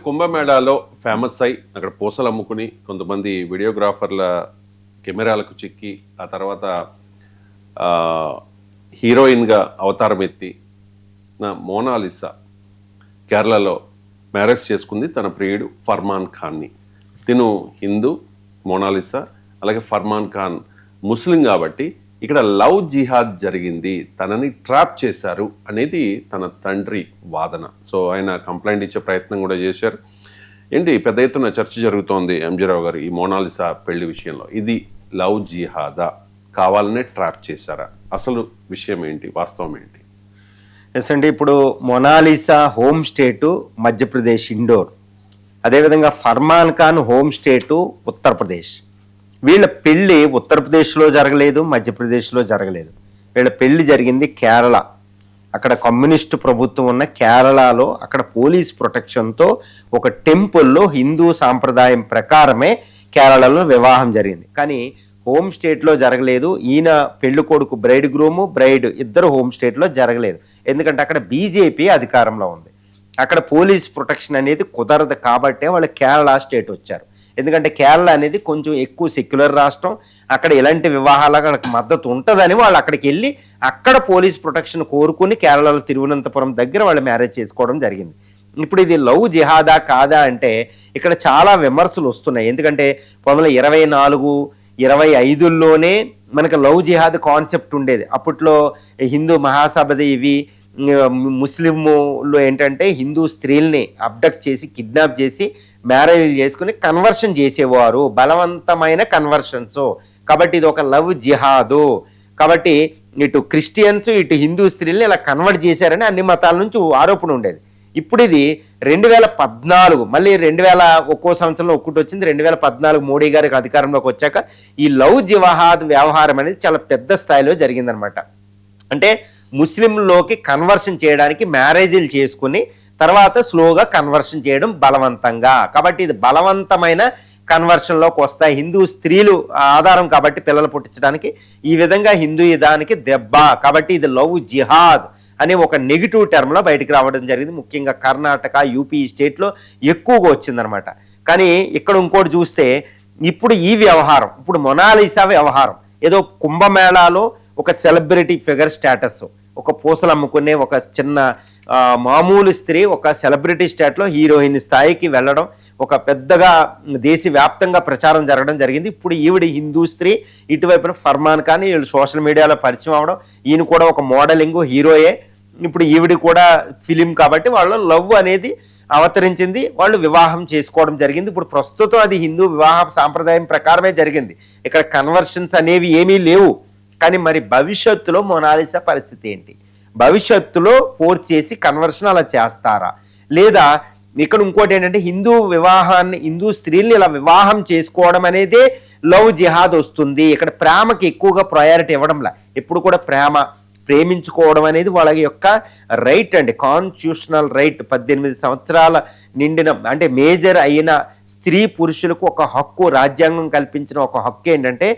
కుంభమేళాలో famous అయి అక్కడ పూసలు అమ్ముకుని కొంతమంది వీడియోగ్రాఫర్ల కెమెరాలకు చిక్కి ఆ తర్వాత హీరోయిన్గా అవతారం ఎత్తి మోనాలిసా కేరళలో మ్యారేజ్ చేసుకుంది తన ప్రియుడు ఫర్మాన్ ఖాన్ని. తిను హిందూ, మోనాలిసా అలాగే ఫర్మాన్ ఖాన్ ముస్లిం కాబట్టి ఇక్కడ లవ్ జిహాద్ జరిగింది, తనని ట్రాప్ చేశారు అనేది తన తండ్రి వాదన. సో ఆయన కంప్లైంట్ ఇచ్చే ప్రయత్నం కూడా చేశారు. ఏంటి పెద్ద ఎత్తున చర్చ జరుగుతోంది ఎంజీరావు గారు ఈ మోనాలిసా పెళ్లి విషయంలో. ఇది లవ్ జిహాదా, కావాలనే ట్రాప్ చేశారా? అసలు విషయం ఏంటి, వాస్తవం ఏంటి? ఎస్ అండి, ఇప్పుడు మొనాలిసా హోమ్ స్టేటు మధ్యప్రదేశ్ ఇండోర్, అదేవిధంగా ఫర్మాన్ ఖాన్ హోమ్ స్టేటు ఉత్తరప్రదేశ్. వీళ్ళ పెళ్ళి ఉత్తరప్రదేశ్లో జరగలేదు, మధ్యప్రదేశ్లో జరగలేదు. వీళ్ళ పెళ్ళి జరిగింది కేరళ. అక్కడ కమ్యూనిస్టు ప్రభుత్వం ఉన్న కేరళలో అక్కడ పోలీస్ ప్రొటెక్షన్తో ఒక టెంపుల్లో హిందూ సాంప్రదాయం ప్రకారమే కేరళలో వివాహం జరిగింది. కానీ హోమ్ స్టేట్లో జరగలేదు. ఈయన పెళ్లి కొడుకు బ్రైడ్ గ్రూము, బ్రైడ్ ఇద్దరు హోమ్ స్టేట్లో జరగలేదు. ఎందుకంటే అక్కడ బీజేపీ అధికారంలో ఉంది. అక్కడ పోలీస్ ప్రొటెక్షన్ అనేది కుదరదు కాబట్టే వాళ్ళు కేరళ స్టేట్ వచ్చారు. ఎందుకంటే కేరళ అనేది కొంచెం ఎక్కువ సెక్యులర్ రాష్ట్రం. అక్కడ ఇలాంటి వివాహాలకు వాళ్ళకి మద్దతు ఉంటుందని వాళ్ళు అక్కడికి వెళ్ళి అక్కడ పోలీస్ ప్రొటెక్షన్ కోరుకుని కేరళలో తిరువనంతపురం దగ్గర వాళ్ళు మ్యారేజ్ చేసుకోవడం జరిగింది. ఇప్పుడు ఇది లవ్ జిహాదా కాదా అంటే ఇక్కడ చాలా విమర్శలు వస్తున్నాయి. ఎందుకంటే 1924, 25లోనే మనకు లవ్ జిహాద్ కాన్సెప్ట్ ఉండేది. అప్పట్లో హిందూ మహాసభది ఇవి ముస్లింలు ఏంటంటే హిందూ స్త్రీల్ని అబ్డక్ట్ చేసి కిడ్నాప్ చేసి మ్యారేజ్ చేసుకుని కన్వర్షన్ చేసేవారు, బలవంతమైన కన్వర్షన్స్. కాబట్టి ఇది ఒక లవ్ జిహాదు. కాబట్టి ఇటు క్రిస్టియన్స్ ఇటు హిందూ స్త్రీల్ని ఇలా కన్వర్ట్ చేశారని అన్ని మతాల నుంచి ఆరోపణ ఉండేది. ఇప్పుడు ఇది 2014, మళ్ళీ 2001 సంవత్సరంలో ఒక్కటి వచ్చింది. 2014 మోడీ గారికి అధికారంలోకి వచ్చాక ఈ లవ్ జిహాద్ వ్యవహారం అనేది చాలా పెద్ద స్థాయిలో జరిగిందనమాట. అంటే ముస్లింలోకి కన్వర్షన్ చేయడానికి మ్యారేజీలు చేసుకుని తర్వాత స్లోగా కన్వర్షన్ చేయడం బలవంతంగా. కాబట్టి ఇది బలవంతమైన కన్వర్షన్లోకి వస్తాయి. హిందూ స్త్రీలు ఆధారం కాబట్టి పిల్లలు పుట్టించడానికి ఈ విధంగా హిందూయిజానికి దెబ్బ. కాబట్టి ఇది లవ్ జిహాద్ అని ఒక నెగిటివ్ టర్మ్లో బయటికి రావడం జరిగింది. ముఖ్యంగా కర్ణాటక, యూపీ స్టేట్లో ఎక్కువగా వచ్చిందనమాట. కానీ ఇక్కడ ఇంకోటి చూస్తే ఇప్పుడు ఈ వ్యవహారం, ఇప్పుడు మొనాలిసా వ్యవహారం ఏదో కుంభమేళాలో ఒక సెలబ్రిటీ ఫిగర్ స్టేటస్, ఒక పూసలు అమ్ముకునే ఒక చిన్న మామూలు స్త్రీ ఒక సెలబ్రిటీ స్టేట్లో హీరోయిన్ స్థాయికి వెళ్ళడం, ఒక పెద్దగా దేశవ్యాప్తంగా ప్రచారం జరగడం జరిగింది. ఇప్పుడు ఈవిడ హిందూ స్త్రీ, ఇటువైపున ఫర్మాన్ ఖాన్ వీళ్ళు సోషల్ మీడియాలో పరిచయం అవడం, ఈయన కూడా ఒక మోడలింగ్ హీరోయే. ఇప్పుడు ఈవిడ కూడా ఫిలిం కాబట్టి వాళ్ళ లవ్ అనేది అవతరించింది, వాళ్ళు వివాహం చేసుకోవడం జరిగింది. ఇప్పుడు ప్రస్తుతం అది హిందూ వివాహ సాంప్రదాయం ప్రకారమే జరిగింది. ఇక్కడ కన్వర్షన్స్ అనేవి ఏమీ లేవు. కానీ మరి భవిష్యత్తులో మొనాలిసా పరిస్థితి ఏంటి? భవిష్యత్తులో ఫోర్స్ చేసి కన్వర్షన్ అలా చేస్తారా? లేదా ఇక్కడ ఇంకోటి ఏంటంటే హిందూ స్త్రీల్ని ఇలా వివాహం చేసుకోవడం అనేదే లవ్ జిహాద్ వస్తుంది. ఇక్కడ ప్రేమకి ఎక్కువగా ప్రయారిటీ ఇవ్వడంలా. ఎప్పుడు కూడా ప్రేమించుకోవడం అనేది వాళ్ళ యొక్క రైట్ అండి, కాన్స్టిట్యూషనల్ రైట్. 18 సంవత్సరాల నిండిన అంటే మేజర్ అయిన స్త్రీ పురుషులకు ఒక హక్కు, రాజ్యాంగం కల్పించిన ఒక హక్కు ఏంటంటే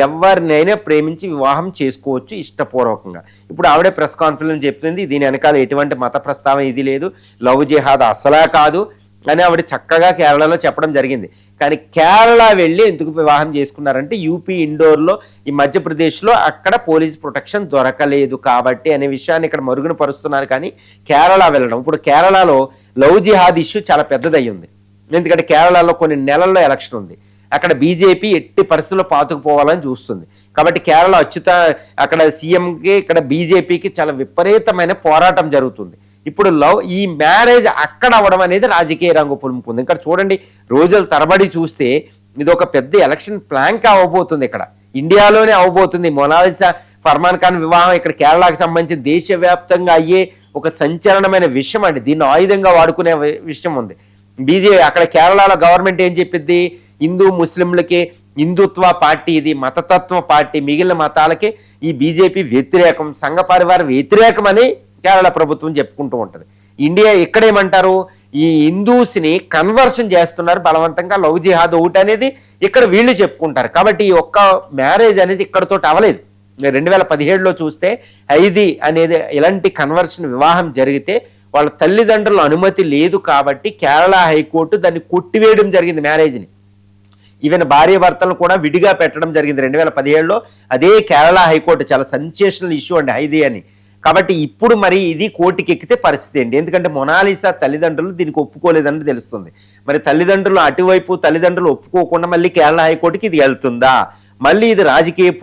ఎవరినైనా ప్రేమించి వివాహం చేసుకోవచ్చు ఇష్టపూర్వకంగా. ఇప్పుడు ఆవిడే ప్రెస్ కాన్ఫరెన్స్ చెప్తుంది, దీని వెనకాల ఎటువంటి మత ప్రస్తావన ఇది లేదు, లవ్ జిహాద్ అసలా కాదు అని ఆవిడ చక్కగా కేరళలో చెప్పడం జరిగింది. కానీ కేరళ వెళ్ళి ఎందుకు వివాహం చేసుకున్నారంటే యూపీ ఇండోర్లో ఈ మధ్యప్రదేశ్లో అక్కడ పోలీస్ ప్రొటెక్షన్ దొరకలేదు కాబట్టి అనే విషయాన్ని ఇక్కడ మరుగున పరుస్తున్నారు. కానీ కేరళ వెళ్ళడం, ఇప్పుడు కేరళలో లవ్ జిహాద్ ఇష్యూ చాలా పెద్దదయ్యింది. ఎందుకంటే కేరళలో కొన్ని నెలల్లో ఎలక్షన్ ఉంది. అక్కడ బీజేపీ ఎట్టి పరిస్థితుల్లో పాతుకుపోవాలని చూస్తుంది. కాబట్టి కేరళ అక్కడ సీఎంకి ఇక్కడ బీజేపీకి చాలా విపరీతమైన పోరాటం జరుగుతుంది. ఇప్పుడు ఈ మ్యారేజ్ అక్కడ అవ్వడం అనేది రాజకీయ రంగు పులుముకుంది. ఇక్కడ చూడండి, రోజుల తరబడి చూస్తే ఇది ఒక పెద్ద ఎలక్షన్ ప్లాంక్ అవ్వబోతుంది. ఇక్కడ ఇండియాలోనే అవ్వబోతుంది. మొనాలిసా ఫర్మాన్ ఖాన్ వివాహం ఇక్కడ కేరళకు సంబంధించి దేశవ్యాప్తంగా అయ్యే ఒక సంచలనమైన విషయం అండి. దీన్ని ఆయుధంగా వాడుకునే విషయం ఉంది. అక్కడ కేరళలో గవర్నమెంట్ ఏం చెప్పిద్ది, హిందూ ముస్లింలకి హిందుత్వ పార్టీ, ఇది మతతత్వ పార్టీ, మిగిలిన మతాలకి ఈ బీజేపీ వ్యతిరేకం, సంఘ పరివార వ్యతిరేకం అని కేరళ ప్రభుత్వం చెప్పుకుంటూ ఉంటుంది. ఇండియా ఇక్కడేమంటారు, ఈ హిందూస్ని కన్వర్షన్ చేస్తున్నారు బలవంతంగా, లవ్ జిహాద్ ఒకటి అనేది ఇక్కడ వీళ్ళు చెప్పుకుంటారు. కాబట్టి ఈ ఒక్క మ్యారేజ్ అనేది ఇక్కడతో అవ్వలేదు. 2017లో చూస్తే హైదీ అనేది ఇలాంటి కన్వర్షన్ వివాహం జరిగితే వాళ్ళ తల్లిదండ్రుల అనుమతి లేదు కాబట్టి కేరళ హైకోర్టు దాన్ని కొట్టివేయడం జరిగింది మ్యారేజ్ని. ఈవెన్ భార్య భర్తలను కూడా విడిగా పెట్టడం జరిగింది 2017లో. అదే కేరళ హైకోర్టు చాలా సెన్సేషనల్ ఇష్యూ అండి హైదీ అని. కాబట్టి ఇప్పుడు మరి ఇది కోర్టుకి ఎక్కితే పరిస్థితి ఏంటి? ఎందుకంటే మొనాలిసా తల్లిదండ్రులు దీనికి ఒప్పుకోలేదని తెలుస్తుంది. మరి తల్లిదండ్రులు అటువైపు తల్లిదండ్రులు ఒప్పుకోకుండా మళ్ళీ కేరళ హైకోర్టుకి ఇది వెళ్తుందా? మళ్ళీ ఇది రాజకీయ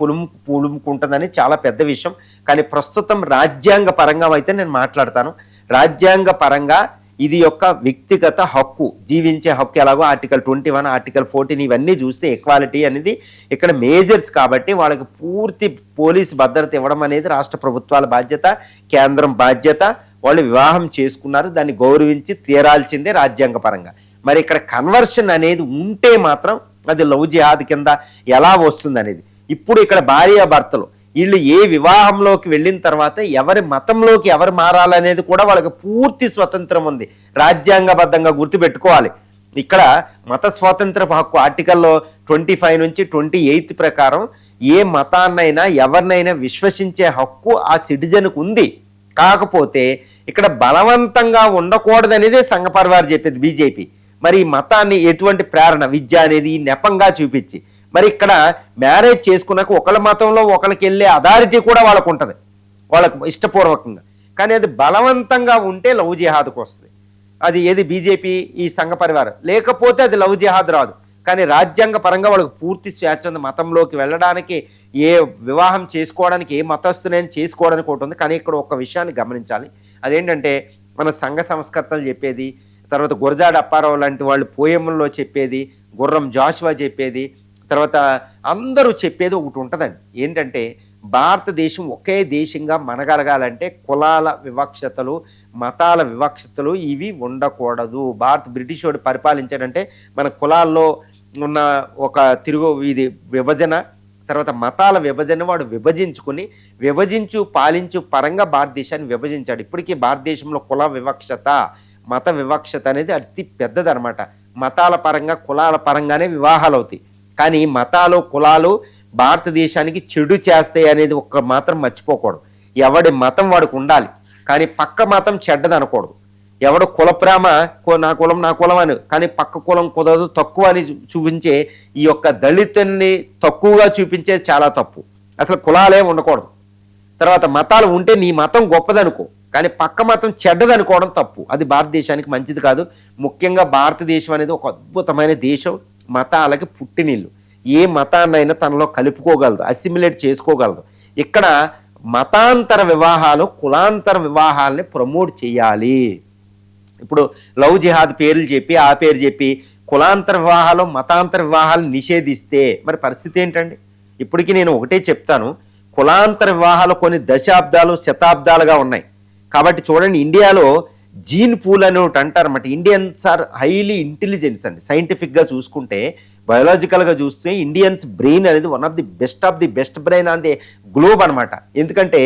పులుముకుంటుందని చాలా పెద్ద విషయం. కానీ ప్రస్తుతం రాజ్యాంగ పరంగా అయితే నేను మాట్లాడతాను. రాజ్యాంగ పరంగా ఇది యొక్క వ్యక్తిగత హక్కు, జీవించే హక్కు. ఎలాగో ఆర్టికల్ 21, ఆర్టికల్ 14 ఇవన్నీ చూస్తే ఈక్వాలిటీ అనేది ఇక్కడ మేజర్స్ కాబట్టి వాళ్ళకి పూర్తి పోలీసు భద్రత ఇవ్వడం అనేది రాష్ట్ర ప్రభుత్వాల బాధ్యత, కేంద్రం బాధ్యత. వాళ్ళు వివాహం చేసుకున్నారు, దాన్ని గౌరవించి తీరాల్సిందే రాజ్యాంగ పరంగా. మరి ఇక్కడ కన్వర్షన్ అనేది ఉంటే మాత్రం అది లవ్ జిహాద్ కింద ఎలా వస్తుంది అనేది. ఇప్పుడు ఇక్కడ భార్యాభర్తలు వీళ్ళు ఏ వివాహంలోకి వెళ్ళిన తర్వాత ఎవరి మతంలోకి ఎవరు మారాలనేది కూడా వాళ్ళకి పూర్తి స్వతంత్రం ఉంది, రాజ్యాంగబద్ధంగా గుర్తుపెట్టుకోవాలి. ఇక్కడ మత స్వాతంత్రపు హక్కు ఆర్టికల్లో 25 నుంచి 28 ప్రకారం ఏ మతాన్నైనా ఎవరినైనా విశ్వసించే హక్కు ఆ సిటిజన్కు ఉంది. కాకపోతే ఇక్కడ బలవంతంగా ఉండకూడదనేదే సంఘ పరివార్ చెప్పేది బీజేపీ. మరి ఈ మతాన్ని ఎటువంటి ప్రేరణ, విద్య అనేది నెపంగా చూపించి మరి ఇక్కడ మ్యారేజ్ చేసుకున్నాక ఒకళ్ళ మతంలో ఒకళ్ళకి వెళ్ళే అథారిటీ కూడా వాళ్ళకు ఉంటుంది, వాళ్ళకు ఇష్టపూర్వకంగా. కానీ అది బలవంతంగా ఉంటే లవ్ జిహాద్కు వస్తుంది. అది ఏది బీజేపీ ఈ సంఘ పరివారం. లేకపోతే అది లవ్ జిహాద్ రాదు. కానీ రాజ్యాంగ పరంగా వాళ్ళకి పూర్తి స్వేచ్ఛ ఉంది. మతంలోకి వెళ్ళడానికి, ఏ వివాహం చేసుకోవడానికి, ఏ మతస్థునైనా చేసుకోవడానికి ఒకటి ఉంది. కానీ ఇక్కడ ఒక విషయాన్ని గమనించాలి. అదేంటంటే మన సంఘ సంస్కర్తలు చెప్పేది, తర్వాత గురజాడ అప్పారావు లాంటి వాళ్ళు పోయముల్లో చెప్పేది, గుర్రం జాషువా చెప్పేది, తర్వాత అందరూ చెప్పేది ఒకటి ఉంటుందండి. ఏంటంటే భారతదేశం ఒకే దేశంగా మనగలగాలంటే కులాల వివక్షతలు, మతాల వివక్షతలు ఇవి ఉండకూడదు. బ్రిటిష్ వాడు పరిపాలించాడంటే మన కులాల్లో ఉన్న ఒక ఇది విభజన, తర్వాత మతాల విభజన వాడు విభజించు పాలించు పరంగా భారతదేశాన్ని విభజించాడు. ఇప్పటికీ భారతదేశంలో కుల వివక్షత, మత వివక్షత అనేది అతి పెద్దదనమాట. మతాల పరంగా, కులాల పరంగానే వివాహాలు అవుతాయి. కానీ మతాలు, కులాలు భారతదేశానికి చెడు చేస్తాయి అనేది ఒక్క మాత్రం మర్చిపోకూడదు. ఎవడి మతం వాడికి ఉండాలి, కానీ పక్క మతం చెడ్డది అనకూడదు. ఎవడు కుల ప్రేమ, నా కులం అని, కానీ పక్క కులం కుదరదు, తక్కువ అని చూపించే ఈ యొక్క దళితుల్ని తక్కువగా చూపించేది చాలా తప్పు. అసలు కులాలే ఉండకూడదు. తర్వాత మతాలు ఉంటే నీ మతం గొప్పదనుకో, కానీ పక్క మతం చెడ్డదనుకోవడం తప్పు. అది భారతదేశానికి మంచిది కాదు. ముఖ్యంగా భారతదేశం అనేది ఒక అద్భుతమైన దేశం, మతాలకి పుట్టినిల్లు. ఏ మతాన్నైనా తనలో కలుపుకోగలదు, అసిమిలేట్ చేసుకోగలదు. ఇక్కడ మతాంతర వివాహాలు, కులాంతర వివాహాలని ప్రమోట్ చేయాలి. ఇప్పుడు లవ్ జిహాద్ పేర్లు చెప్పి, ఆ పేరు చెప్పి కులాంతర వివాహాలు, మతాంతర వివాహాలు నిషేధిస్తే మరి పరిస్థితి ఏంటండి? ఇప్పటికీ నేను ఒకటే చెప్తాను, కులాంతర వివాహాలు కొన్ని దశాబ్దాలు, శతాబ్దాలుగా ఉన్నాయి. కాబట్టి చూడండి, ఇండియాలో జీన్ పూల్ అని ఒకటి అంటారన్నమాట. ఇండియన్స్ ఆర్ హైలీ ఇంటెలిజెన్స్ అండి. సైంటిఫిక్గా చూసుకుంటే, బయోలాజికల్గా చూస్తే ఇండియన్స్ బ్రెయిన్ అనేది one of the best brain on the globe అనమాట. ఎందుకంటే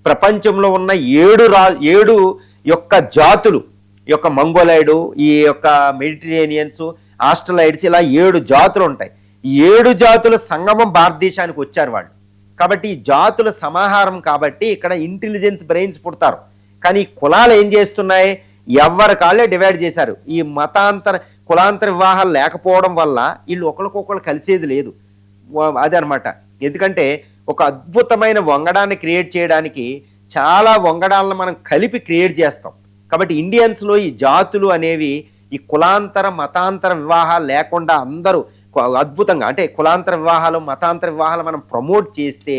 ప్రపంచంలో ఉన్న 7 యొక్క జాతులు, యొక్క మంగోలైడు, ఈ యొక్క మెడిటరేనియన్స్, ఆస్ట్రలైడ్స్, ఇలా 7 జాతులు ఉంటాయి. ఈ 7 జాతుల సంగమం భారతదేశానికి వచ్చారు వాళ్ళు. కాబట్టి ఈ జాతుల సమాహారం కాబట్టి ఇక్కడ ఇంటెలిజెన్స్ బ్రెయిన్స్ పుడతారు. కానీ కులాలు ఏం చేస్తున్నాయి? ఎవరి కాళ్ళే డివైడ్ చేశారు. ఈ కులాంతర వివాహాలు లేకపోవడం వల్ల వీళ్ళు ఒకరికొకరు కలిసేది లేదు. అదనమాట. ఎందుకంటే ఒక అద్భుతమైన వంగడాన్ని క్రియేట్ చేయడానికి చాలా వంగడాలను మనం కలిపి క్రియేట్ చేస్తాం. కాబట్టి ఇండియన్స్లో ఈ జాతులు అనేవి ఈ కులాంతర మతాంతర వివాహాలు లేకుండా అందరూ అద్భుతంగా, అంటే కులాంతర వివాహాలు, మతాంతర వివాహాలు మనం ప్రమోట్ చేస్తే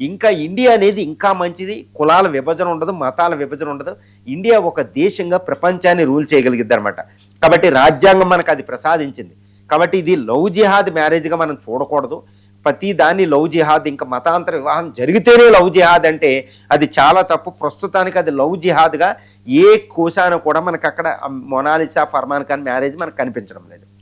ఇంకా ఇండియా అనేది ఇంకా మంచిది. కులాల విభజన ఉండదు, మతాల విభజన ఉండదు. ఇండియా ఒక దేశంగా ప్రపంచాన్ని రూల్ చేయగలిగిద్ది అనమాట. కాబట్టి రాజ్యాంగం మనకు అది ప్రసాదించింది. కాబట్టి ఇది లవ్ జిహాద్ మ్యారేజ్గా మనం చూడకూడదు. ప్రతి దాన్ని లవ్ జిహాద్, ఇంకా మతాంతర వివాహం జరిగితేనే లవ్ జిహాద్ అంటే అది చాలా తప్పు. ప్రస్తుతానికి అది లవ్ జిహాద్గా ఏ కోశాన కూడా మనకు అక్కడ మొనాలిసా, ఫర్మాన్ ఖాన్ మ్యారేజ్ మనకు కనిపించడం లేదు.